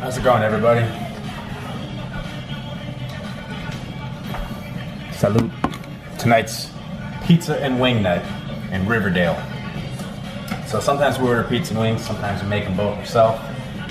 How's it going, everybody? Salute. Tonight's pizza and wing night in Riverdale. So sometimes we order pizza and wings, sometimes we make them both ourselves.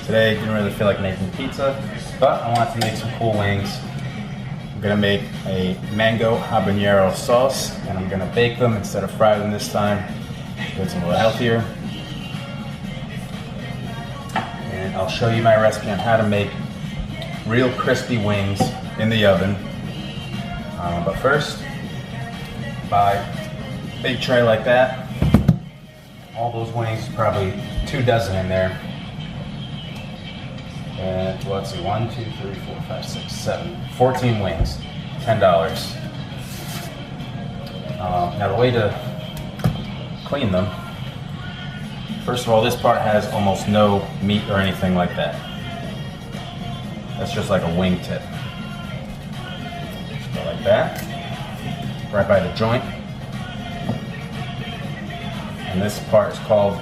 Today, didn't really feel like making pizza, but I wanted to make some cool wings. I'm gonna make a mango habanero sauce, and I'm gonna bake them instead of fry them this time. It's a little healthier. And I'll show you my recipe on how to make real crispy wings in the oven. But first, buy a big tray like that. All those wings, probably 2 dozen in there. And let's see, 1, 2, 3, 4, 5, 6, 7, 14 wings, $10. Now the way to clean them, first of all, this part has almost no meat or anything like that. That's just like a wing tip. Just go like that, right by the joint. And this part is called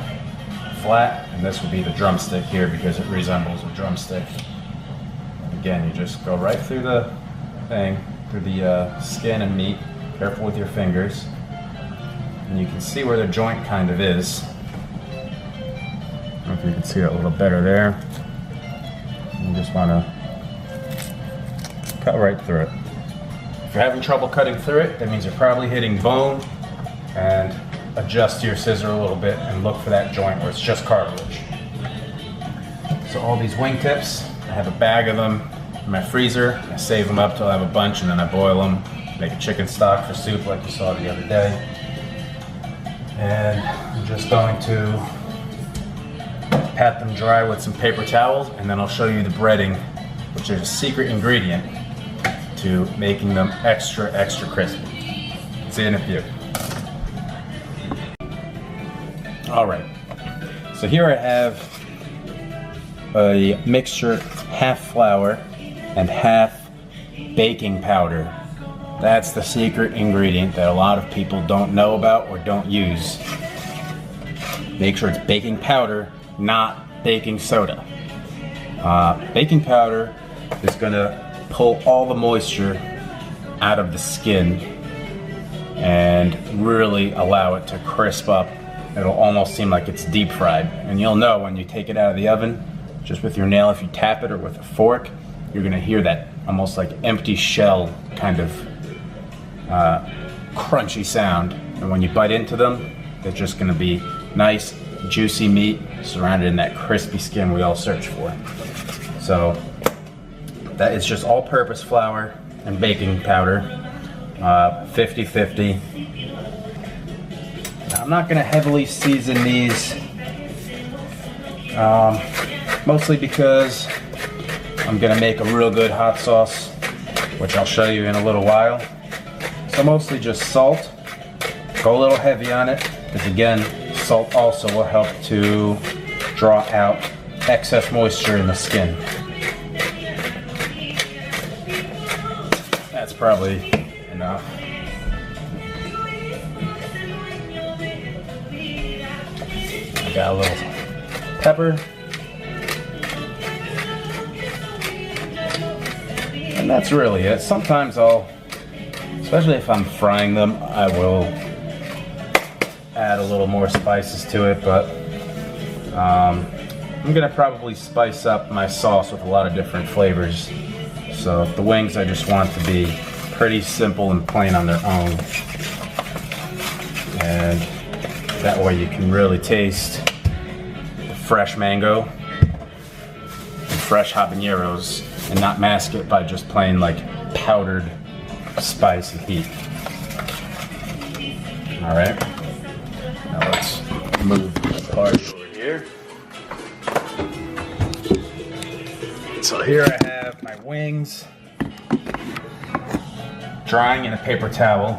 flat, and this would be the drumstick here because it resembles a drumstick. And again, you just go right through the thing, through the skin and meat. Careful with your fingers. And you can see where the joint kind of is. I don't know if you can see it a little better there. You just want to cut right through it. If you're having trouble cutting through it, that means you're probably hitting bone, and adjust your scissor a little bit and look for that joint where it's just cartilage. So all these wing tips, I have a bag of them in my freezer. I save them up till I have a bunch, and then I boil them, make a chicken stock for soup like you saw the other day. And I'm just going to pat them dry with some paper towels, and then I'll show you the breading, which is a secret ingredient to making them extra crispy. See you in a few. Alright, so here I have a mixture, half flour and half baking powder. That's the secret ingredient that a lot of people don't know about or don't use. Make sure it's baking powder, not baking soda. Baking powder is going to pull all the moisture out of the skin and really allow it to crisp up. It'll almost seem like it's deep fried. And you'll know when you take it out of the oven, just with your nail, if you tap it or with a fork, you're gonna hear that almost like empty shell kind of crunchy sound. And when you bite into them, they're just gonna be nice, juicy meat surrounded in that crispy skin we all search for. So that is just all-purpose flour and baking powder, 50-50. I'm not going to heavily season these, mostly because I'm going to make a real good hot sauce, which I'll show you in a little while. So mostly just salt. Go a little heavy on it, because again, salt also will help to draw out excess moisture in the skin. That's probably enough. Got a little pepper. And that's really it. Sometimes especially if I'm frying them, I will add a little more spices to it, but I'm gonna probably spice up my sauce with a lot of different flavors. So the wings, I just want to be pretty simple and plain on their own. And that way you can really taste the fresh mango and fresh habaneros and not mask it by just plain like powdered spice and heat. Alright, now let's move the part over here. So here I have my wings drying in a paper towel.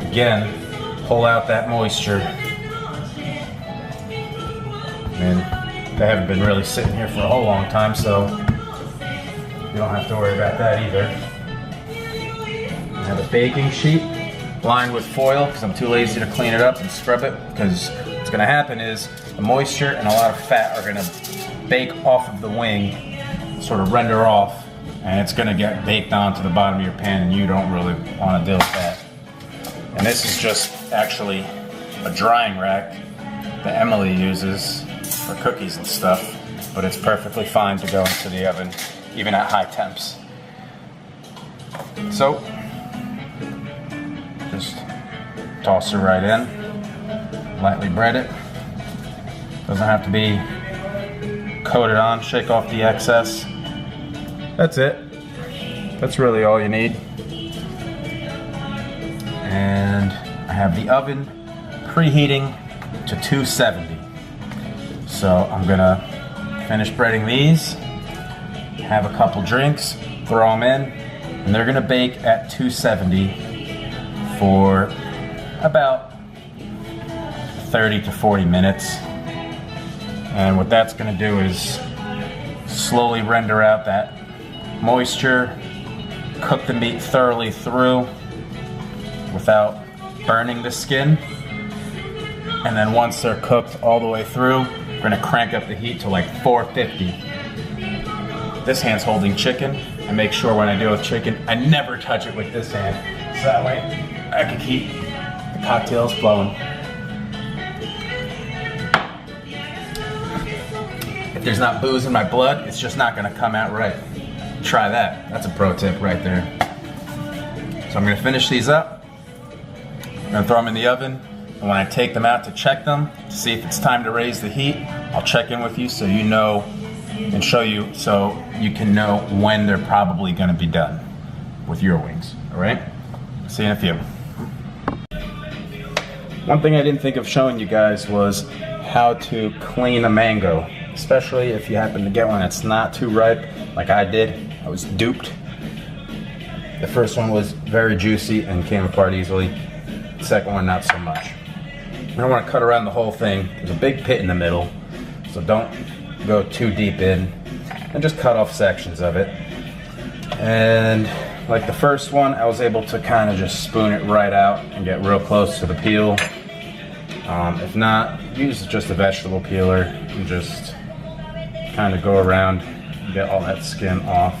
Again, pull out that moisture. And they haven't been really sitting here for a whole long time, so you don't have to worry about that either. I have a baking sheet lined with foil because I'm too lazy to clean it up and scrub it, because what's going to happen is the moisture and a lot of fat are going to bake off of the wing sort of render off, and it's gonna get baked onto the bottom of your pan, and you don't really want to deal with that. And this is just actually a drying rack that Emily uses for cookies and stuff, but it's perfectly fine to go into the oven, even at high temps. So, just toss it right in, lightly bread it. Doesn't have to be coated on, shake off the excess. That's it. That's really all you need. And I have the oven preheating to 270. So I'm gonna finish breading these, have a couple drinks, throw them in, and they're gonna bake at 270 for about 30 to 40 minutes. And what that's gonna do is slowly render out that moisture, cook the meat thoroughly through without burning the skin. And then once they're cooked all the way through, we're gonna crank up the heat to like 450. This hand's holding chicken. I make sure when I deal with chicken, I never touch it with this hand. So that way I can keep the cocktails flowing. If there's not booze in my blood, it's just not gonna come out right. Try that. That's a pro tip right there. So I'm gonna finish these up. I'm gonna throw them in the oven. And when I take them out to check them, to see if it's time to raise the heat, I'll check in with you so you know and show you so you can know when they're probably gonna be done with your wings, all right? See you in a few. One thing I didn't think of showing you guys was how to clean a mango, especially if you happen to get one that's not too ripe, like I did. I was duped. The first one was very juicy and came apart easily. The second one, not so much. I don't want to cut around the whole thing. There's a big pit in the middle, so don't go too deep in, and just cut off sections of it. And like the first one, I was able to kind of just spoon it right out and get real close to the peel. If not, use just a vegetable peeler and just kind of go around and get all that skin off,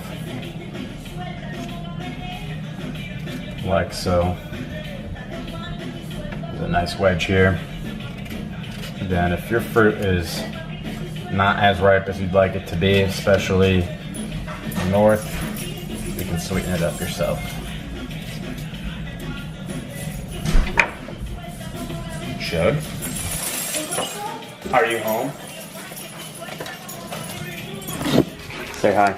like so. A nice wedge here. And then if your fruit is not as ripe as you'd like it to be, especially north, you can sweeten it up yourself. Should. Are you home? Say hi.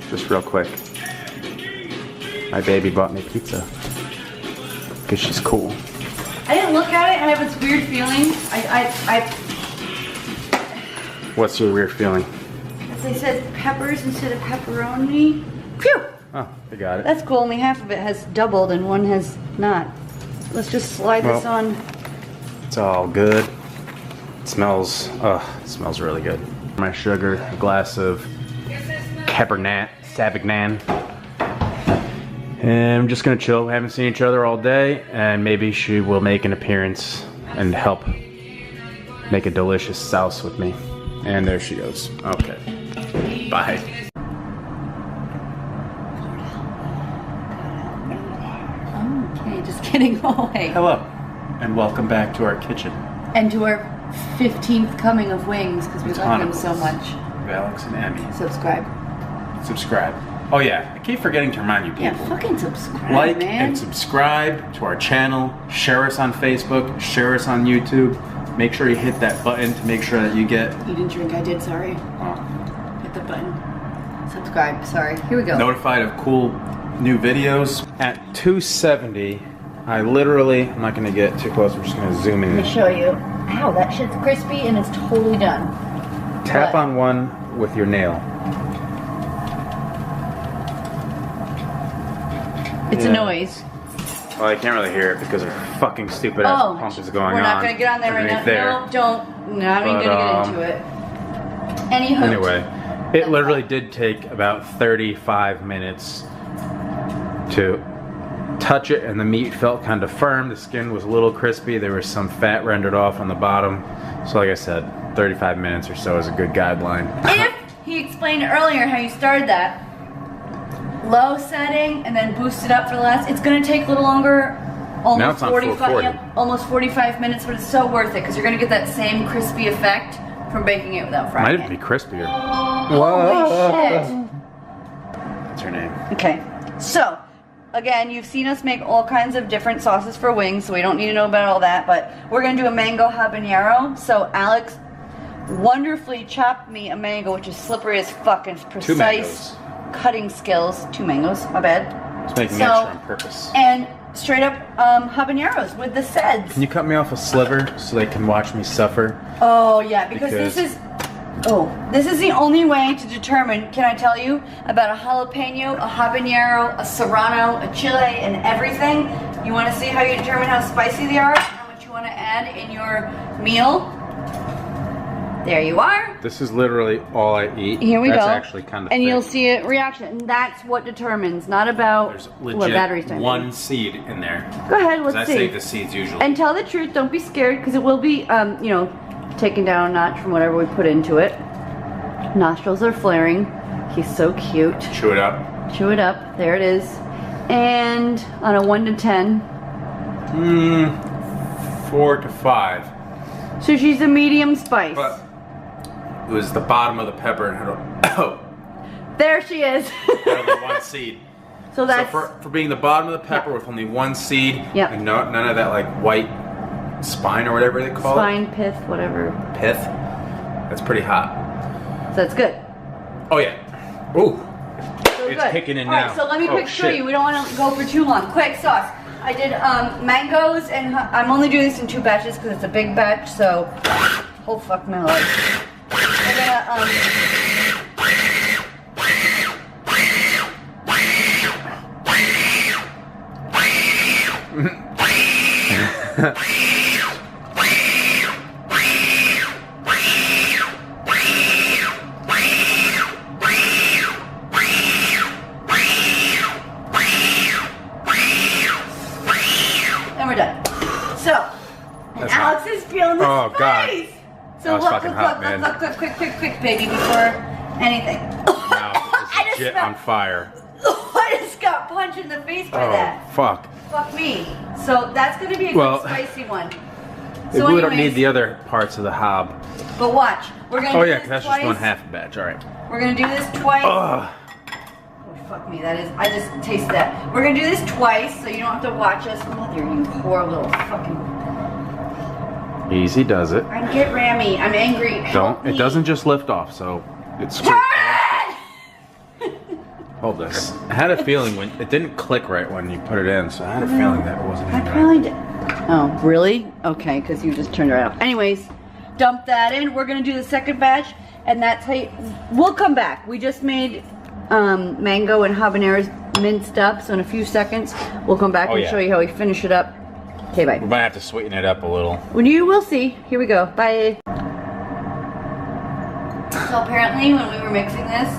Just real quick. My baby bought me pizza because she's cool. I didn't look at it. I have this weird feeling. What's your weird feeling? As they said, peppers instead of pepperoni. Phew! Oh, I got it. That's cool. Only half of it has doubled and one has not. Let's just slide this on. It's all good. It smells really good. My sugar, a glass of Cabernet Sauvignon. And I'm just gonna chill. We haven't seen each other all day, and maybe she will make an appearance and help make a delicious sauce with me. And there she goes. Okay. Bye. Okay, just kidding. Go away. Hello, and welcome back to our kitchen. And to our 15th coming of wings, because we love them so much. Alex and Emmy. Subscribe. Subscribe. Oh yeah, I keep forgetting to remind you people. Yeah, fucking subscribe, like man. and subscribe to our channel. Share us on Facebook. Share us on YouTube. Make sure you hit that button to make sure that you get... You didn't drink, I did, sorry. Oh. Hit the button. Subscribe, sorry. Here we go. Notified of cool new videos. At 270, I literally... I'm not going to get too close. I'm just going to zoom in. Let me show you. Ow, that shit's crispy and it's totally done. Tap on one with your nail. It's a noise. Well, I can't really hear it because our fucking stupid ass pump is going on. We're not gonna get on there right now. There. No, don't. Not even gonna get into it. Anyway, it literally did take about 35 minutes to touch it, and the meat felt kind of firm. The skin was a little crispy. There was some fat rendered off on the bottom. So like I said, 35 minutes or so is a good guideline. he explained earlier how you started that low setting and then boost it up for the last. It's gonna take a little longer, Now it's on 440. almost 45 minutes, but it's so worth it because you're gonna get that same crispy effect from baking it without frying Might it. be crispier. Holy shit! What's her name? Okay, so again, you've seen us make all kinds of different sauces for wings, so we don't need to know about all that. But we're gonna do a mango habanero. So Alex wonderfully chopped me a mango, which is slippery as fuck and precise cutting skills. 2 mangoes, my bad. It's making extra on purpose. And straight up habaneros with the seds. Can you cut me off a sliver so they can watch me suffer? Oh yeah, because this is the only way to determine, can I tell you, about a jalapeno, a habanero, a serrano, a chile, and everything. You want to see how you determine how spicy they are, how much you want to add in your meal? There you are. This is literally all I eat. Here we go. That's actually kind of and thick. you'll see a reaction, and that's what determines, not about There's what legit battery's time. one seed in there. Go ahead, let's I see. save the seeds usually. And tell the truth, don't be scared, because it will be, you know, taken down a notch from whatever we put into it. Nostrils are flaring. He's so cute. Chew it up. Chew it up. There it is. And on a 1 to 10. 4 to 5. So she's a medium spice. But it was the bottom of the pepper and had a There she is. had only one seed. So that's So for being the bottom of the pepper with only one seed Yep. and none of that like white spine or whatever they call spine, pith, whatever. it. Pith. That's pretty hot. So that's good. Oh yeah. Ooh. So It's good. kicking in All now. right, so let me Oh, quick show shit. you. We don't want to go for too long. Quick sauce. I did mangoes, and I'm only doing this in 2 batches because it's a big batch. So, oh fuck my life. I'm gonna and we're done. So, and That's Alex hot. is feeling the Oh, God. spice. So That was look, fucking look, hot, look, man. look, look, quick, baby, before anything. Mouth I is just legit smelled- on fire. I just got punched in the face by Oh that. fuck. Fuck me. So that's gonna be a Well, good spicy one. We So really don't anyways, need the other parts of the hob. But watch, we're gonna Oh do yeah, this 'cause that's twice. just one half a batch. All right. We're gonna do this twice. Ugh. Oh, fuck me, that is, I just tasted that. We're gonna do this twice, so you don't have to watch us. Mother, you poor little fucking... Easy does it. I'm get rammy, I'm angry. Help Don't. It me. doesn't just lift off, so it's. Turn! Hold this. I had a feeling when it didn't click right when you put it in, so I had a feeling that it wasn't I in right. probably did. Oh, really? Okay, because you just turned it right off. Anyways, dump that in. We're gonna do the second batch, and that's how we'll come back. We just made mango and habaneros minced up, so in a few seconds we'll come back Oh, and yeah. show you how we finish it up. Okay, bye. We might have to sweeten it up a little. When you will see. Here we go. Bye. So apparently, when we were mixing this,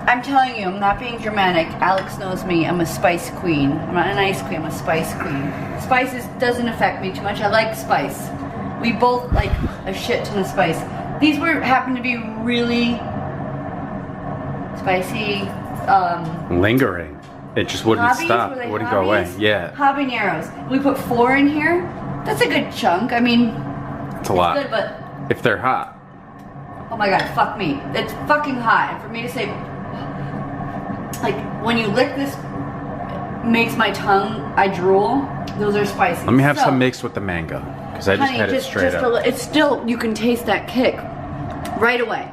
I'm telling you, I'm not being dramatic. Alex knows me. I'm a spice queen. I'm not an ice queen. I'm a spice queen. Spices doesn't affect me too much. I like spice. We both like a shit ton of spice. These happen to be really spicy. Lingering. It just wouldn't Hobbies? stop. Were they It wouldn't go away. hobbies? Yeah. Habaneros. We put 4 in here. That's a good chunk. I mean, It's a lot. good, but If they're hot. oh my god, fuck me. It's fucking hot. And for me to say, like, when you lick this, makes my tongue, I drool. Those are spicy. Let me have So, some mixed with the mango, because I just honey, had it straight just up. it's still, you can taste that kick right away.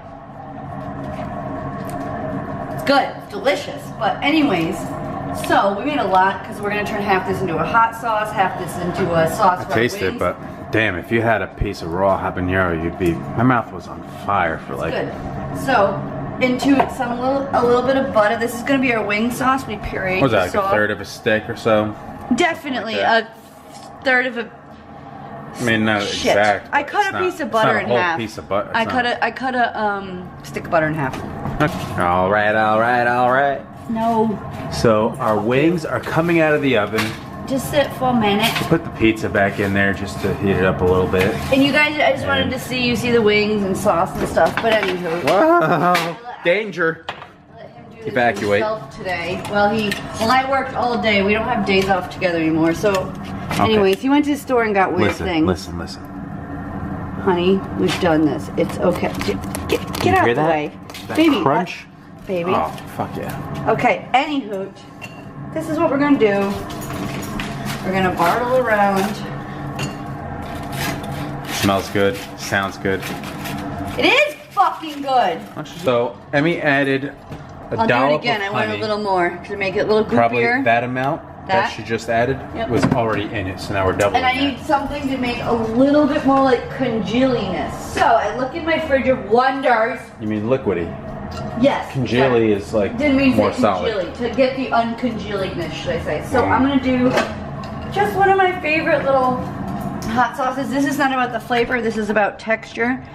It's good. It's delicious. But anyways, so we made a lot because we're going to turn half this into a hot sauce, half this into a sauce I for our taste it, wings. but damn, if you had a piece of raw habanero, you'd be. My mouth was on fire for like. Good. So, into it, a little bit of butter. This is going to be our wing sauce. We pureed What was the that, like sauce. a third of a stick or so? Definitely Like a third of a. I mean, not Shit. exact. I but cut it's a not- piece of it's not butter a in whole half. piece of butter. I cut a stick of butter in half. All right, all right, all right. No. So our wings are coming out of the oven. Just sit for a minute. Put the pizza back in there just to heat it up a little bit. And you guys, I just wanted to see you see the wings and sauce and stuff. But anywho. Wow! Danger! Let him do Evacuate. himself today. Well, I worked all day. We don't have days off together anymore. So, anyways, he went to the store and got weird things. Listen. Honey, we've done this. It's okay. Get out of the way. That Baby. crunch? Baby. Oh, fuck yeah. Okay, anywho, this is what we're gonna do. We're gonna bartle around. Smells good. Sounds good. It is fucking good. So, Emmy added a I'll do dollop it again. of I want honey. a little more to make it a little goopier. Probably that amount that she just added was already in it, so now we're doubling And I need something to make a little bit more like congealiness. So I look in my fridge of wonders. You mean liquidy? Yes. Congealy is like Didn't mean more to solid. congealy, to get the uncongealiness, should I say. So I'm gonna do just one of my favorite little hot sauces. This is not about the flavor, this is about texture.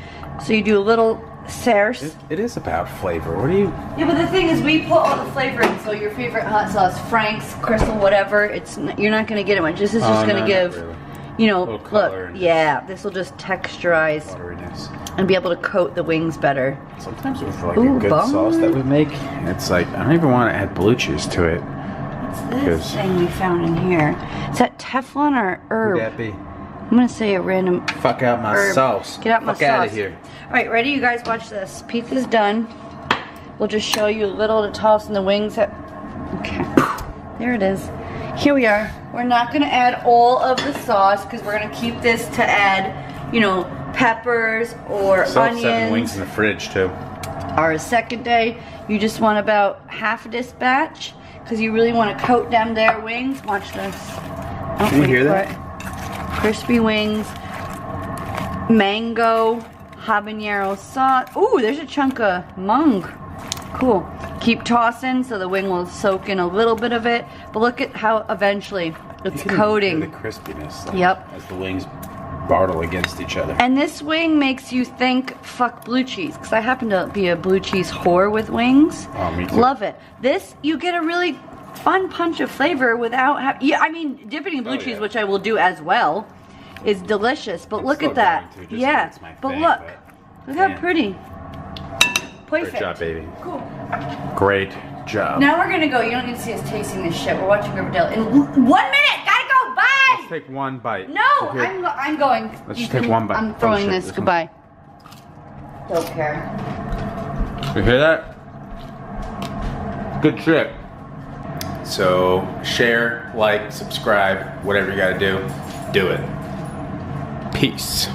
So you do a little Sarce. It is about flavor. What do you? Yeah, but the thing is, we put all the flavor in. So your favorite hot sauce, Frank's, Crystal, whatever. You're not gonna get it much. This is just gonna give, you know, look. Yeah, this will just texturize Wateryness. and be able to coat the wings better. Sometimes with like a good sauce that we make, it's like I don't even want to add blue cheese to it. What's this thing we found in here? Is that Teflon or herb? Would that be? I'm gonna say a random. Fuck out my herb. sauce. Get out my sauce. Fuck out of here. All right, ready? You guys watch this. Pizza's done. We'll just show you a little to toss in the wings. Okay, there it is. Here we are. We're not gonna add all of the sauce because we're gonna keep this to add, you know, peppers or Still have onions. 7 wings in the fridge too. Or a second day, you just want about half of this batch because you really want to coat them their wings. Watch this. Oh, Can you hear that? Crispy wings, mango, habanero sauce. Ooh, there's a chunk of mung. Cool. Keep tossing so the wing will soak in a little bit of it. But look at how eventually it's coating. The crispiness. Like, yep. As the wings bartle against each other. And this wing makes you think, fuck blue cheese. Because I happen to be a blue cheese whore with wings. Oh, me too. Love it. This, you get a really fun punch of flavor without having, yeah, I mean, dipping in blue cheese, which I will do as well, is delicious. But look at that. Yeah. But look. Look how pretty. Perfect. Great job, baby. Cool. Great job. Now we're gonna go. You don't need to see us tasting this shit. We're watching Riverdale in 1 minute. Gotta go. Bye. Let's take one bite. No, I'm going. Let's just take one bite. I'm throwing this. This Goodbye. Don't care. You hear that? Good shit. So share, like, subscribe, whatever you gotta do, do it. Peace.